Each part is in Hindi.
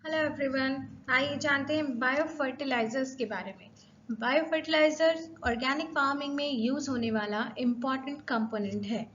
हेलो एवरीवन, आइए जानते हैं बायो फर्टिलाइजर्स के बारे में। बायो फर्टिलाइजर्स ऑर्गेनिक फार्मिंग में यूज होने वाला इम्पॉर्टेंट कंपोनेंट है।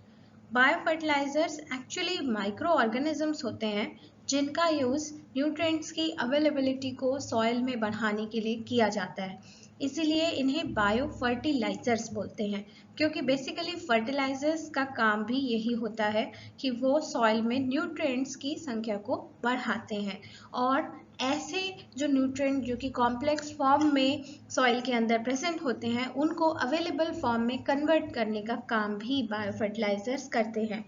Bio fertilisers actually micro organisms होते हैं जिनका यूज न्यूट्रिएंट्स की अवेलेबिलिटी को सॉइल में बढ़ाने के लिए किया जाता है। इसीलिए इन्हें बायो फर्टिलाइजर्स बोलते हैं, क्योंकि बेसिकली फर्टिलाइजर्स का काम भी यही होता है कि वो सॉइल में न्यूट्रिएंट्स की संख्या को बढ़ाते हैं और ऐसे जो न्यूट्रिएंट जो कि कॉम्प्लेक्स फॉर्म में सॉइल के अंदर प्रेजेंट होते हैं उनको अवेलेबल फॉर्म में कन्वर्ट करने का काम भी बायो फर्टिलाइजर्स करते हैं।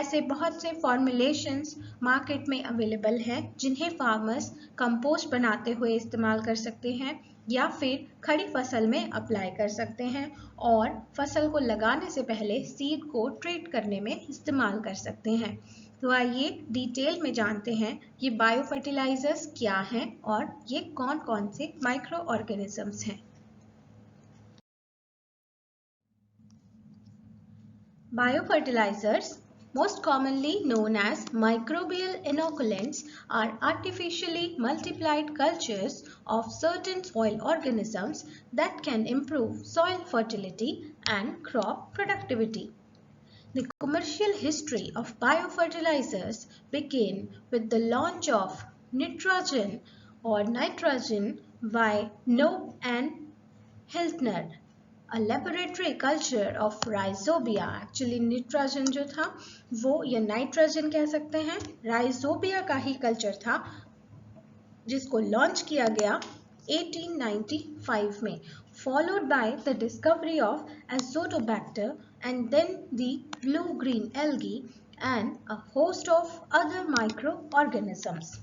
ऐसे बहुत से फॉर्मुलेशंस मार्केट में अवेलेबल हैं जिन्हें फार्मर्स कंपोस्ट बनाते हुए इस्तेमाल कर सकते हैं या फिर खड़ी फसल में अप्लाई कर सकते हैं और फसल को लगाने से पहले सीड को ट्रीट करने में इस्तेमाल कर सकते हैं। तो आइए डिटेल में जानते हैं ये बायो फर्टिलाइजर्स क्या हैं और ये कौन कौन से माइक्रो ऑर्गेनिजम्स हैं। Biofertilizers, most commonly known as microbial inoculants, are artificially multiplied cultures of certain soil organisms that can improve soil fertility and crop productivity. The commercial history of biofertilizers began with the launch of nitrogen or nitrogen by Knoop and Hiltner, a laboratory culture of rhizobia. Actually nitrogen जो था वो या नाइट्रोजन कह सकते हैं राइजोबिया का ही कल्चर था जिसको लॉन्च किया गया 1895 में, followed by the discovery of Azotobacter and then the blue-green algae and a host of other microorganisms.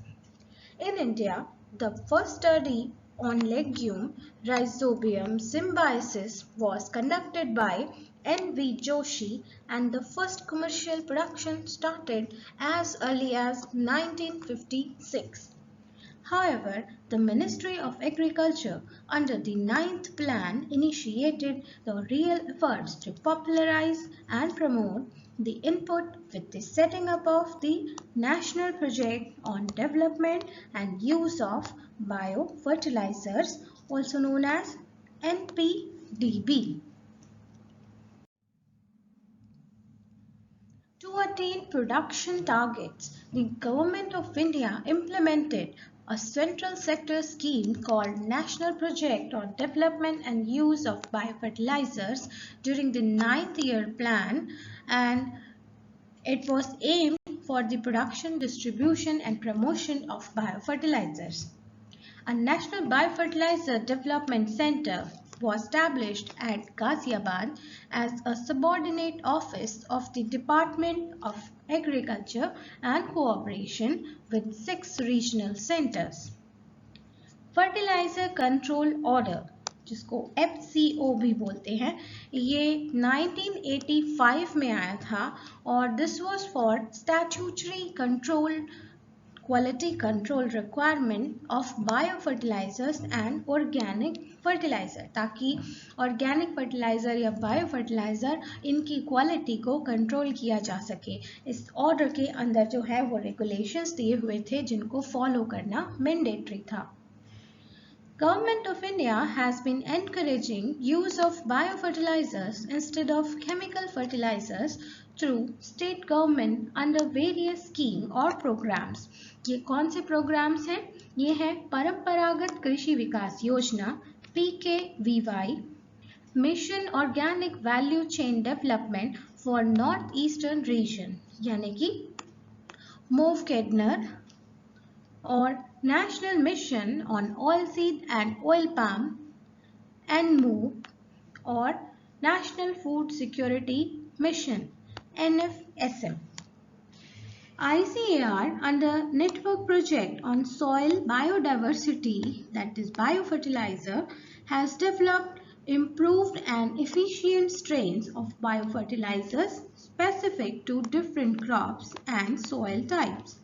In India, the first study on legume Rhizobium symbiosis was conducted by N.V. Joshi, and the first commercial production started as early as 1956. However, the Ministry of Agriculture under the 9th Plan initiated the real efforts to popularize and promote the input with the setting up of the National Project on Development and Use of Biofertilizers, also known as NPDB. To attain production targets, the Government of India implemented a central sector scheme called National Project on Development and Use of Biofertilizers during the 9th year plan, and it was aimed for the production, distribution and promotion of biofertilizers. A National Biofertilizer Development Center was established at Ghaziabad as a subordinate office of the Department of Agriculture and Cooperation with 6 regional centers. Fertilizer Control Order, जिसको FCO भी बोलते हैं, ये 1985 में आया था और this was for statutory control quality control requirement of biofertilizers and organic fertilizer, ताकि organic fertilizer या biofertilizer इनकी क्वालिटी को कंट्रोल किया जा सके। इस ऑर्डर के अंदर जो है वो रेगुलेशंस दिए हुए थे जिनको फॉलो करना मैंडेटरी था। Government of India has been encouraging use of biofertilizers instead of chemical fertilizers through state government under various scheme और programs. ये कौन से programs हैं? ये है परंपरागत कृषि विकास योजना PKVY, Mission Organic Value Chain Development for North Eastern Region यानी कि MOVKEDNER और National Mission on Oilseed and Oil Palm NMOOP और National Food Security Mission NFSM. ICAR under Network Project on Soil Biodiversity, that is biofertilizer, has developed improved and efficient strains of biofertilizers specific to different crops and soil types.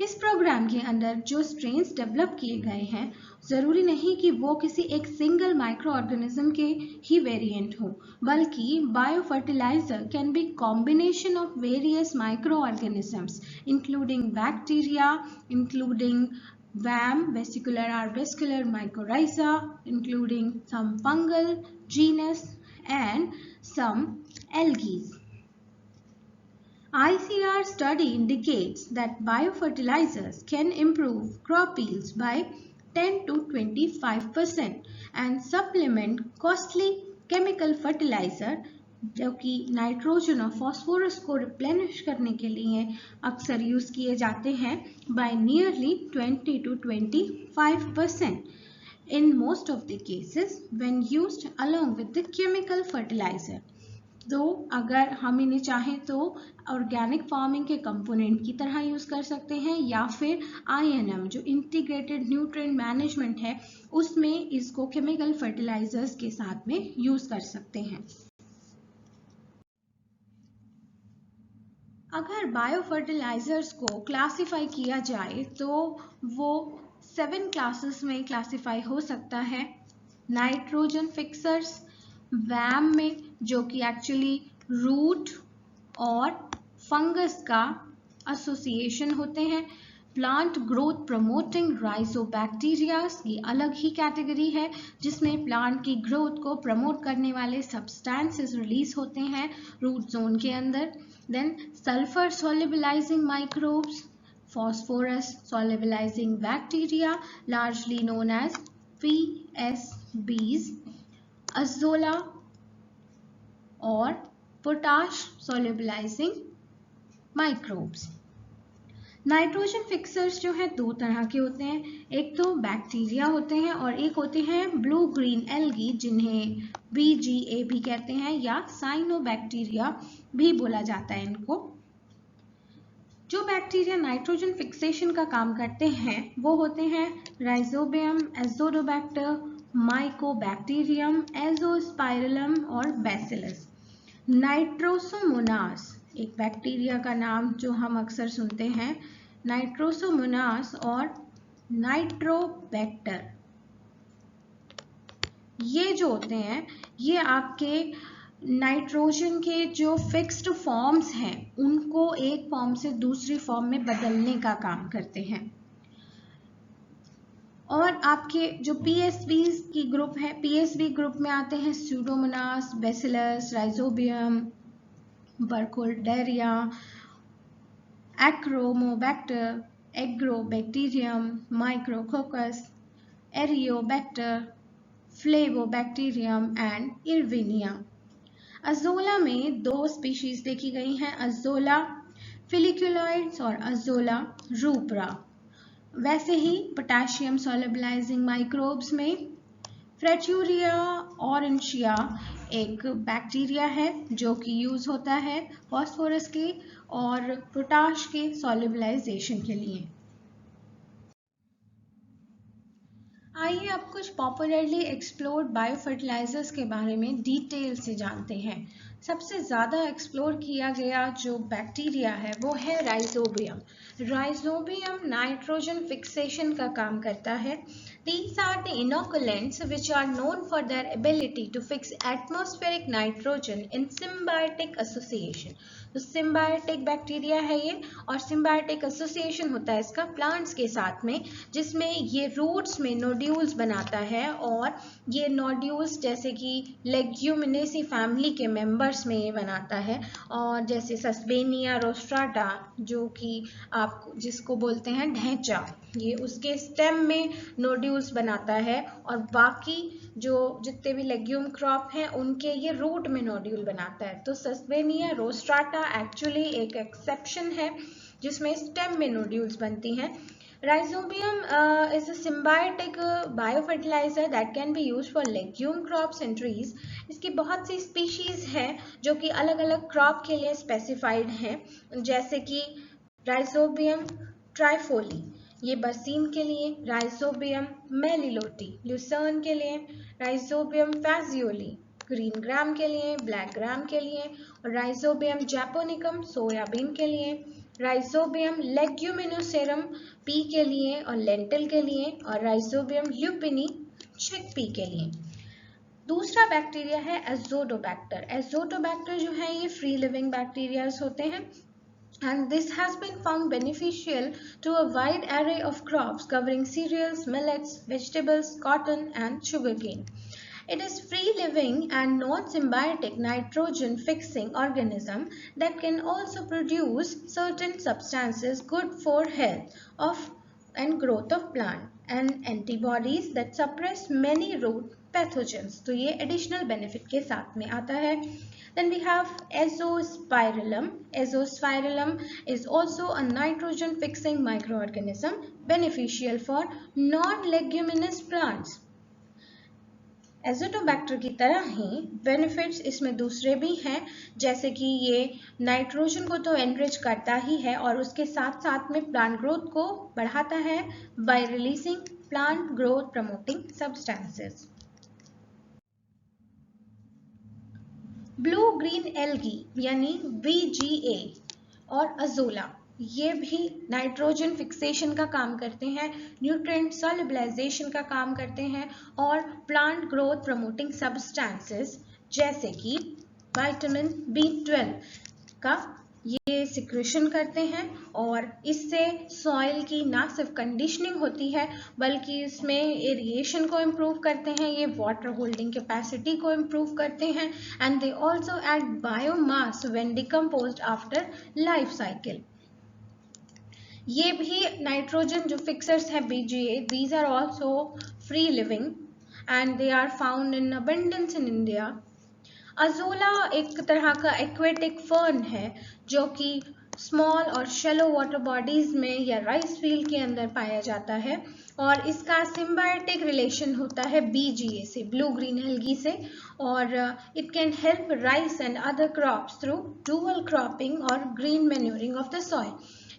इस प्रोग्राम के अंदर जो स्ट्रेन्स डेवलप किए गए हैं ज़रूरी नहीं कि वो किसी एक सिंगल माइक्रो ऑर्गेनिज्म के ही वेरिएंट हो, बल्कि bio fertiliser can be combination of various micro organisms including bacteria, including VAM, vesicular arbuscular mycorrhiza, including some fungal genus and some algae. ICR study indicates that biofertilizers can improve crop yields by 10 to 25% and supplement costly chemical fertilizer जो कि नाइट्रोजन और फास्फोरस को रिप्लेनिश करने के लिए अक्सर यूज किए जाते हैं by nearly 20 to 25% in most of the cases when used along with the chemical fertilizer. तो अगर हम इन्हें चाहें तो ऑर्गेनिक फार्मिंग के कंपोनेंट की तरह यूज कर सकते हैं या फिर INM जो इंटीग्रेटेड न्यूट्रिएंट मैनेजमेंट है उसमें इसको केमिकल फर्टिलाइजर्स के साथ में यूज कर सकते हैं। अगर बायो फर्टिलाइजर्स को क्लासिफाई किया जाए तो वो 7 क्लासेस में क्लासिफाई हो सकता है। नाइट्रोजन फिक्सर्स वैम में जो कि एक्चुअली रूट और फंगस का एसोसिएशन होते हैं। प्लांट ग्रोथ प्रमोटिंग राइजोबैक्टीरियाज ये अलग ही कैटेगरी है जिसमें प्लांट की ग्रोथ को प्रमोट करने वाले सब्सटेंसेस रिलीज होते हैं रूट जोन के अंदर। Then sulphur solubilizing microbes, phosphorus solubilizing bacteria largely known as PSBs, Azolla और potash solubilizing microbes। Nitrogen fixers जो है 2 तरह के होते हैं, एक तो बैक्टीरिया होते हैं और एक होते हैं ब्लू ग्रीन एल्गी जिन्हें BGA भी कहते हैं या साइनोबैक्टीरिया भी बोला जाता है इनको। जो बैक्टीरिया नाइट्रोजन फिक्सेशन का काम करते हैं वो होते हैं राइजोबियम, एजोडोबैक्टर, माइकोबैक्टीरियम, एजोस्पाइरलम और बैसिलस। नाइट्रोसोमोनास एक बैक्टीरिया का नाम जो हम अक्सर सुनते हैं, नाइट्रोसोमोनास और नाइट्रोबैक्टर, ये जो होते हैं ये आपके नाइट्रोजन के जो फिक्स्ड फॉर्म्स हैं उनको एक फॉर्म से दूसरी फॉर्म में बदलने का काम करते हैं। और आपके जो PSB की ग्रुप है, PSB ग्रुप में आते हैं Pseudomonas, Bacillus, Rhizobium, Burkholderia, Achromobacter, Agrobacterium, Micrococcus, Aerobacter, Flavobacterium and Erwinia. Azolla में 2 स्पीशीज देखी गई हैं, अज़ोला फिलिकुलॉइड्स और अज़ोला रूब्रा। वैसे ही पोटेशियम solubilizing माइक्रोब्स में फ्रेट्यूरिया ऑरेंशिया एक बैक्टीरिया है जो कि यूज होता है फास्फोरस के और पोटाश के सॉल्युबलाइजेशन के लिए। आइए अब कुछ पॉपुलरली एक्सप्लोर्ड बायोफर्टिलाइजर्स के बारे में डिटेल से जानते हैं। सबसे ज़्यादा एक्सप्लोर किया गया जो बैक्टीरिया है वो है राइजोबियम। राइजोबियम नाइट्रोजन फिक्सेशन का काम करता है। These are the inoculants which are known for their ability to fix atmospheric nitrogen in symbiotic association। तो symbiotic बैक्टीरिया है ये और symbiotic association होता है इसका प्लांट्स के साथ में जिसमें ये रूट्स में नोड्यूल्स बनाता है और ये नोड्यूल्स जैसे कि लेग्यूमिनेसी फैमिली के मेंबर्स में ये बनाता है और जैसे सस्बेनिया रोस्ट्राटा जो कि आप जिसको बोलते हैं ढैंचा, ये उसके स्टेम में नोड्यूल्स बनाता है और बाकी जो जितने भी लेग्यूम क्रॉप हैं उनके ये रूट में नोड्यूल बनाता है। तो सस्बेनिया रोस्ट्राटा एक्चुअली एक एक्सेप्शन है जिसमें स्टेम में नोड्यूल्स बनती हैं। Rhizobium is a symbiotic biofertilizer that can be used for legume crops and trees। इसकी बहुत सी स्पीशीज हैं जो कि अलग अलग क्रॉप के लिए स्पेसिफाइड हैं, जैसे कि राइजोबियम ट्राइफोली ये बरसीम के लिए, राइजोबियम मेलिलोटी ल्यूसर्न के लिए, राइजोबियम फैजियोली ग्रीन ग्राम के लिए, ब्लैक ग्राम के लिए, और राइजोबियम जैपोनिकम सोयाबीन के लिए, राइजोबियम लेग्यूमिनोसेरम पी के लिए और लेंटिल के लिए, और राइजोबियम ल्यूपिनी चिकपी के लिए। दूसरा बैक्टीरिया है एजोडोबैक्टर। एजोडोबैक्टर जो है ये फ्री लिविंग बैक्टीरियाज होते हैं and this has been found beneficial to a wide array of crops covering cereals, millets, vegetables, cotton, and sugarcane. It is free-living and non-symbiotic nitrogen-fixing organism that can also produce certain substances good for health of and growth of plant and antibodies that suppress many root pathogens. तो ये additional benefit के साथ में आता है. Then we have Azospirillum. Azospirillum is also a nitrogen-fixing microorganism beneficial for non-leguminous plants. Azotobacter की तरह ही बेनिफिट्स इसमें दूसरे भी हैं, जैसे कि ये नाइट्रोजन को तो एनरिच करता ही है और उसके साथ साथ में प्लांट ग्रोथ को बढ़ाता है bye releasing plant growth promoting substances. Blue green algae यानी BGA और अजोला ये भी नाइट्रोजन फिक्सेशन का काम करते हैं, न्यूट्रिएंट सॉल्युबलाइजेशन का काम करते हैं और प्लांट ग्रोथ प्रमोटिंग सब्सटेंसेस जैसे कि विटामिन B12 का ये सिक्रेशन करते हैं और इससे सॉइल की ना सिर्फ कंडीशनिंग होती है बल्कि इसमें एरिएशन को इम्प्रूव करते हैं, ये वाटर होल्डिंग कैपेसिटी को इम्प्रूव करते हैं and they also add biomass when decomposed after life cycle. ये भी नाइट्रोजन जो फिक्सर्स है BGA, these are also free living and they are found in abundance in India. Azolla एक तरह का एक्वेटिक फर्न है जो कि स्मॉल और शेलो वाटर बॉडीज में या राइस फील्ड के अंदर पाया जाता है और इसका सिम्बायोटिक रिलेशन होता है BGA से, ब्लू ग्रीन एल्गी से, और it can help rice and other crops through dual cropping और green manuring of the soil.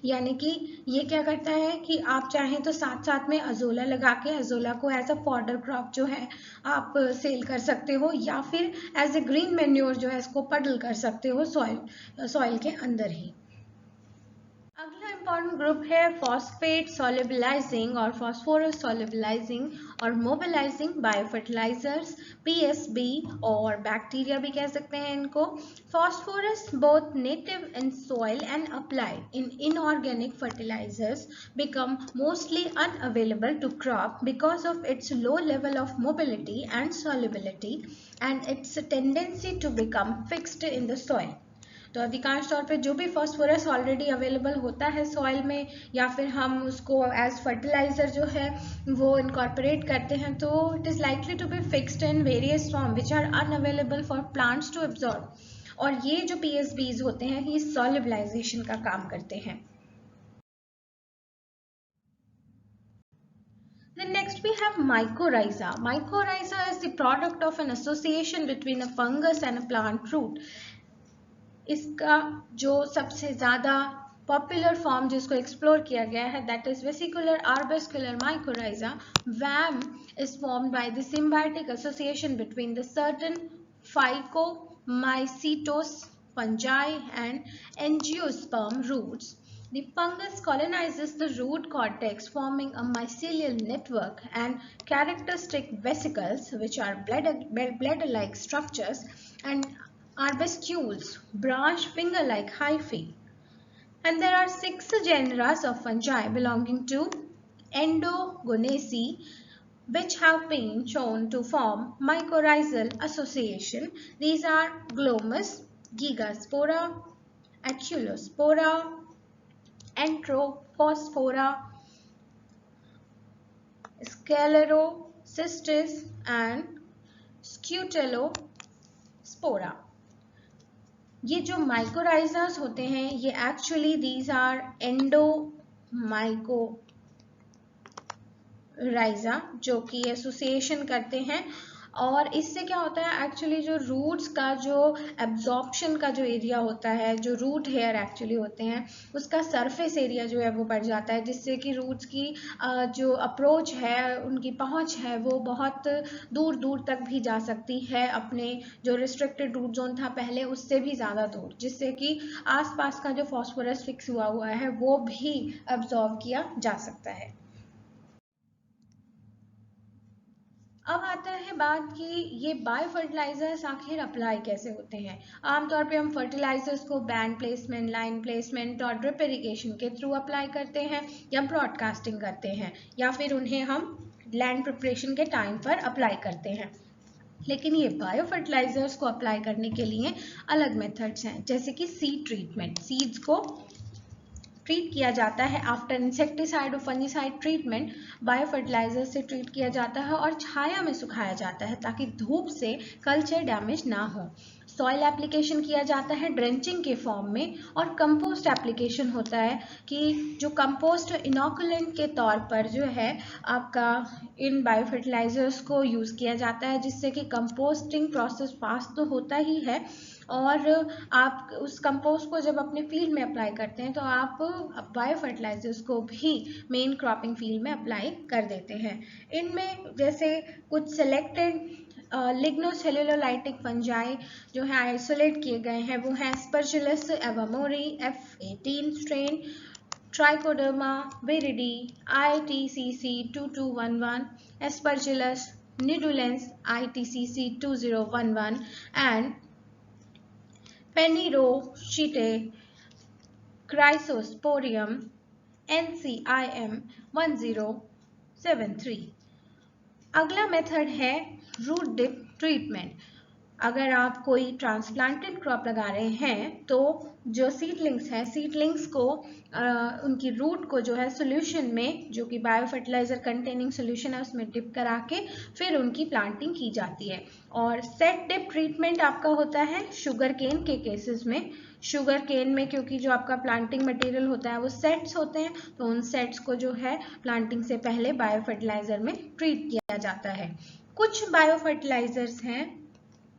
यानी कि ये क्या करता है कि आप चाहें तो साथ साथ में अजोला लगा के अजोला को एज अ फॉडर क्रॉप जो है आप सेल कर सकते हो या फिर एज ए ग्रीन मैन्योर जो है इसको पडल कर सकते हो सॉइल के अंदर ही. अगला इम्पॉर्टेंट ग्रुप है फॉस्फेट सोल्युबलाइजिंग और फॉस्फोरस सोल्युबलाइजिंग और मोबिलाइजिंग बायोफर्टिलाइजर्स PSB और बैक्टीरिया भी कह सकते हैं इनको. Phosphorus both native in soil and applied in inorganic fertilizers become mostly unavailable to crop because of its low level of mobility and solubility and its tendency to become fixed in the soil. तो अधिकांश तौर पे जो भी फॉस्फोरस ऑलरेडी अवेलेबल होता है सॉइल में या फिर हम उसको एज फर्टिलाइजर जो है वो इनकॉर्पोरेट करते हैं तो it is likely to be fixed in various form which are unavailable for plants to absorb. और ये जो PSBs होते हैं ये सॉल्युबलाइजेशन का काम करते हैं. Then next we have mycorrhiza. Mycorrhiza is the product of an association between a fungus and a plant root. इसका जो सबसे ज़्यादा पॉपुलर फॉर्म जिसको एक्सप्लोर किया गया है that is vesicular arbuscular mycorrhiza. WAM is formed by the symbiotic association between the certain Phycomycetos fungi and angiosperm roots. The fungus colonizes the root cortex, forming a mycelial network and characteristic vesicles, which are bladder-like structures, and arbuscules, branch finger-like hyphae. And there are 6 genera of fungi belonging to Endogonaceae, which have been shown to form mycorrhizal association. These are Glomus, Gigaspora, Aculospora, Enterophosphora, Sclerocystis and Scutellospora. ये जो माइकोराइजास होते हैं ये एक्चुअली दीज आर एंडोमाइकोराइजा जो कि एसोसिएशन करते हैं और इससे क्या होता है एक्चुअली जो रूट्स का जो एब्जॉर्प्शन का जो एरिया होता है जो रूट हेयर एक्चुअली होते हैं उसका सरफेस एरिया जो है वो बढ़ जाता है जिससे कि रूट्स की जो अप्रोच है उनकी पहुंच है वो बहुत दूर दूर तक भी जा सकती है अपने जो रिस्ट्रिक्टेड रूट जोन था पहले उससे भी ज़्यादा दूर जिससे कि आसपास का जो फॉस्फोरस फिक्स हुआ है वो भी एब्जॉर्ब किया जा सकता है. अब आता है बात कि ये बायो फर्टिलाइजर्स आखिर अप्लाई कैसे होते हैं। आमतौर पे हम फर्टिलाइजर्स को बैंड प्लेसमेंट, लाइन प्लेसमेंट और ड्रिप इरिगेशन के थ्रू अप्लाई करते हैं, या ब्रॉडकास्टिंग करते हैं, या फिर उन्हें हम लैंड प्रिपरेशन के टाइम पर अप्लाई करते हैं। लेकिन ये बायो फर्टिलाइजर्स को अप्लाई करने के लिए अलग मेथड्स हैं, जैसे कि सीड ट्रीटमेंट। सीड्स को ट्रीट किया जाता है आफ्टर इंसेक्टिसाइड और फंजीसाइड ट्रीटमेंट, बायो फर्टिलाइजर से ट्रीट किया जाता है और छाया में सुखाया जाता है ताकि धूप से कल्चर डैमेज ना हो। सॉइल एप्लीकेशन किया जाता है ड्रेंचिंग के फॉर्म में, और कंपोस्ट एप्लीकेशन होता है कि जो कंपोस्ट इनोकुलेंट के तौर पर जो है आपका इन बायो फर्टिलाइजर्स को यूज़ किया जाता है, जिससे कि कंपोस्टिंग प्रोसेस फास्ट तो होता ही है, और आप उस कंपोस्ट को जब अपने फील्ड में अप्लाई करते हैं तो आप बायो फर्टिलाइजर्स को भी मेन क्रॉपिंग फील्ड में अप्लाई कर देते हैं। इनमें जैसे कुछ सिलेक्टेड लिग्नोसेल्यूलोलाइटिक फंजाई जो है आइसोलेट किए गए हैं, वो हैं Aspergillus awamori F18 strain, Trichoderma viride ITCC 2211, Aspergillus nidulens ITCC 2011, and Phanerochaete Chrysosporium NCIM 1073। अगला मेथड है रूट डिप ट्रीटमेंट। अगर आप कोई ट्रांसप्लांटेड क्रॉप लगा रहे हैं तो जो सीडलिंग्स हैं, सीडलिंग्स को उनकी रूट को जो है सोल्यूशन में, जो कि बायो फर्टिलाइजर कंटेनिंग सोल्यूशन है, उसमें डिप करा के फिर उनकी प्लांटिंग की जाती है। और सेट डिप ट्रीटमेंट आपका होता है शुगर केन के केसेस में। शुगर केन में क्योंकि जो आपका प्लांटिंग मटेरियल होता है वो सेट्स होते हैं, तो उन सेट्स को जो है प्लांटिंग से पहले बायो फर्टिलाइजर में ट्रीट किया जाता है। कुछ बायो फर्टिलाइजर्स हैं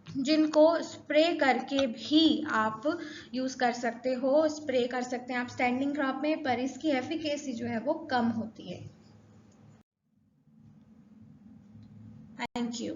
जिनको स्प्रे करके भी आप यूज़ कर सकते हो, स्प्रे कर सकते हैं आप स्टैंडिंग क्रॉप में, पर इसकी एफिकेसी जो है वो कम होती है। Thank you.